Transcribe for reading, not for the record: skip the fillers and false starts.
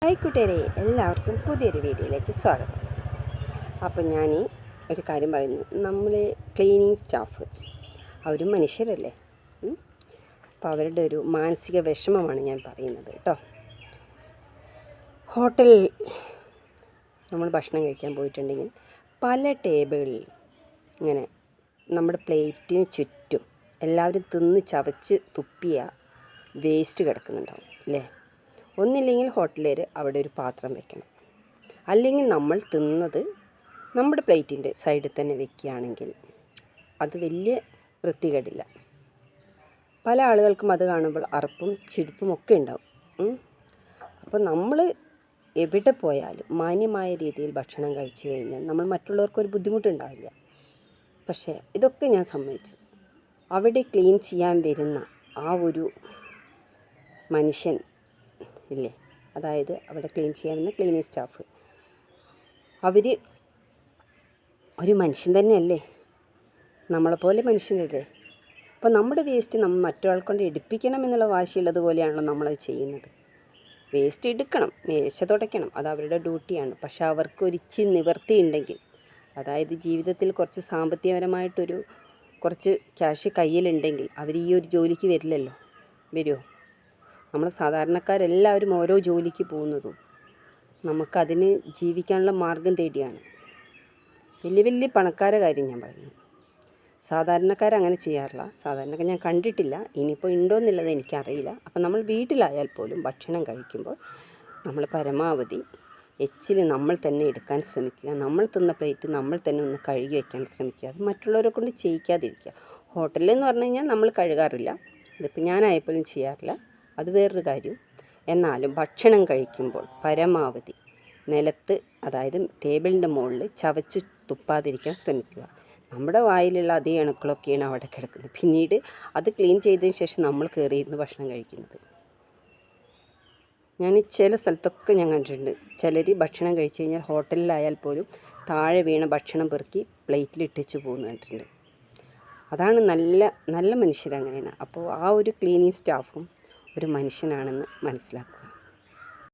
Hi കൂട്ടുകാരെ, എല്ലാവർക്കും പുതിയൊരു വീഡിയോയിലേക്ക് സ്വാഗതം. അപ്പം ഞാൻ ഒരു കാര്യം പറയുന്നു. നമ്മൾ ക്ലീനിങ് സ്റ്റാഫ് അവരും മനുഷ്യരല്ലേ. അപ്പോൾ അവരുടെ ഒരു മാനസിക വിഷമമാണ് ഞാൻ പറയുന്നത് കേട്ടോ. ഹോട്ടലിൽ നമ്മൾ ഭക്ഷണം കഴിക്കാൻ പോയിട്ടുണ്ടെങ്കിൽ പല ടേബിളിൽ ഇങ്ങനെ നമ്മുടെ പ്ലേറ്റിന് ചുറ്റും എല്ലാവരും തിന്ന് ചവച്ച് തുപ്പിയ വേസ്റ്റ് കിടക്കുന്നുണ്ടാവും അല്ലേ. ഒന്നില്ലെങ്കിൽ ഹോട്ടലിൽ അവിടെ ഒരു പാത്രം വെക്കണം, അല്ലെങ്കിൽ നമ്മൾ തിന്നത് നമ്മുടെ പ്ലേറ്റിൻ്റെ സൈഡിൽ തന്നെ വെക്കുകയാണെങ്കിൽ അത് വലിയ വൃത്തികേടില്ല. പല ആളുകൾക്കും അത് കാണുമ്പോൾ അറപ്പും ചിരിപ്പും ഒക്കെ ഉണ്ടാവും. അപ്പോൾ നമ്മൾ എവിടെ പോയാലും മാന്യമായ രീതിയിൽ ഭക്ഷണം കഴിച്ചു കഴിഞ്ഞാൽ നമ്മൾ മറ്റുള്ളവർക്കൊരു ബുദ്ധിമുട്ടുണ്ടാവില്ല. പക്ഷേ ഇതൊക്കെ ഞാൻ സമ്മതിച്ചു. അവിടെ ക്ലീൻ ചെയ്യാൻ വരുന്ന ആ ഒരു മനുഷ്യൻ ഇല്ലേ, അതായത് അവിടെ ക്ലീൻ ചെയ്യാവുന്ന ക്ലീനിങ് സ്റ്റാഫ്, അവർ ഒരു മനുഷ്യൻ തന്നെയല്ലേ, നമ്മളെപ്പോലെ മനുഷ്യനല്ലേ. അപ്പോൾ നമ്മുടെ വേസ്റ്റ് നമ്മൾ മറ്റൊരാൾ കൊണ്ട് എടുപ്പിക്കണം എന്നുള്ള വാശിയുള്ളത് പോലെയാണല്ലോ നമ്മളത് ചെയ്യുന്നത്. വേസ്റ്റ് എടുക്കണം, മേശ തുടയ്ക്കണം, അത് അവരുടെ ഡ്യൂട്ടിയാണ്. പക്ഷെ അവർക്ക് ഒരിച്ചിരി നിവൃത്തി ഉണ്ടെങ്കിൽ, അതായത് ജീവിതത്തിൽ കുറച്ച് സാമ്പത്തികപരമായിട്ടൊരു കുറച്ച് ക്യാഷ് കയ്യിലുണ്ടെങ്കിൽ അവർ ഈ ഒരു ജോലിക്ക് വരില്ലല്ലോ. വരുമോ? നമ്മൾ സാധാരണക്കാരെല്ലാവരും ഓരോ ജോലിക്ക് പോകുന്നതും നമുക്കതിന് ജീവിക്കാനുള്ള മാർഗം തേടിയാണ്. വലിയ വലിയ പണക്കാരെ കാര്യം ഞാൻ പറയുന്നു. സാധാരണക്കാരങ്ങനെ ചെയ്യാറില്ല. സാധാരണക്കാർ ഞാൻ കണ്ടിട്ടില്ല. ഇനിയിപ്പോൾ ഉണ്ടോ എന്നുള്ളത് എനിക്കറിയില്ല. അപ്പം നമ്മൾ വീട്ടിലായാൽ പോലും ഭക്ഷണം കഴിക്കുമ്പോൾ നമ്മൾ പരമാവധി എച്ചിൽ നമ്മൾ തന്നെ എടുക്കാൻ ശ്രമിക്കുക. നമ്മൾ തിന്ന പ്ലേറ്റ് നമ്മൾ തന്നെ ഒന്ന് കഴുകി വയ്ക്കാൻ ശ്രമിക്കുക. അത് മറ്റുള്ളവരെ കൊണ്ട് ചെയ്യിക്കാതിരിക്കുക. ഹോട്ടലിലെന്ന് പറഞ്ഞു കഴിഞ്ഞാൽ നമ്മൾ കഴുകാറില്ല. ഇതിപ്പോൾ ഞാനായപ്പോഴും ചെയ്യാറില്ല, അത് വേറൊരു കാര്യം. എന്നാലും ഭക്ഷണം കഴിക്കുമ്പോൾ പരമാവധി നിലത്ത്, അതായത് ടേബിളിൻ്റെ മുകളിൽ ചവച്ച് തുപ്പാതിരിക്കാൻ ശ്രമിക്കുക. നമ്മുടെ വായിലുള്ള അതേ അണുക്കളൊക്കെയാണ് അവിടെ കിടക്കുന്നത്. പിന്നീട് അത് ക്ലീൻ ചെയ്തതിന് ശേഷം നമ്മൾ കയറിയിരുന്ന് ഭക്ഷണം കഴിക്കുന്നത്. ഞാൻ ചില സ്ഥലത്തൊക്കെ ഞാൻ കണ്ടിട്ടുണ്ട്. ചിലർ ഭക്ഷണം കഴിച്ച് കഴിഞ്ഞാൽ ഹോട്ടലിലായാൽ പോലും താഴെ വീണ ഭക്ഷണം പെറുക്കി പ്ലേറ്റിലിട്ടിച്ച് പോകുന്നു കണ്ടിട്ടുണ്ട്. അതാണ് നല്ല മനുഷ്യരങ്ങനെയാണ്. അപ്പോൾ ആ ഒരു ക്ലീനിങ് സ്റ്റാഫും ഒരു മനുഷ്യനാണെന്ന് മനസ്സിലാക്കുക.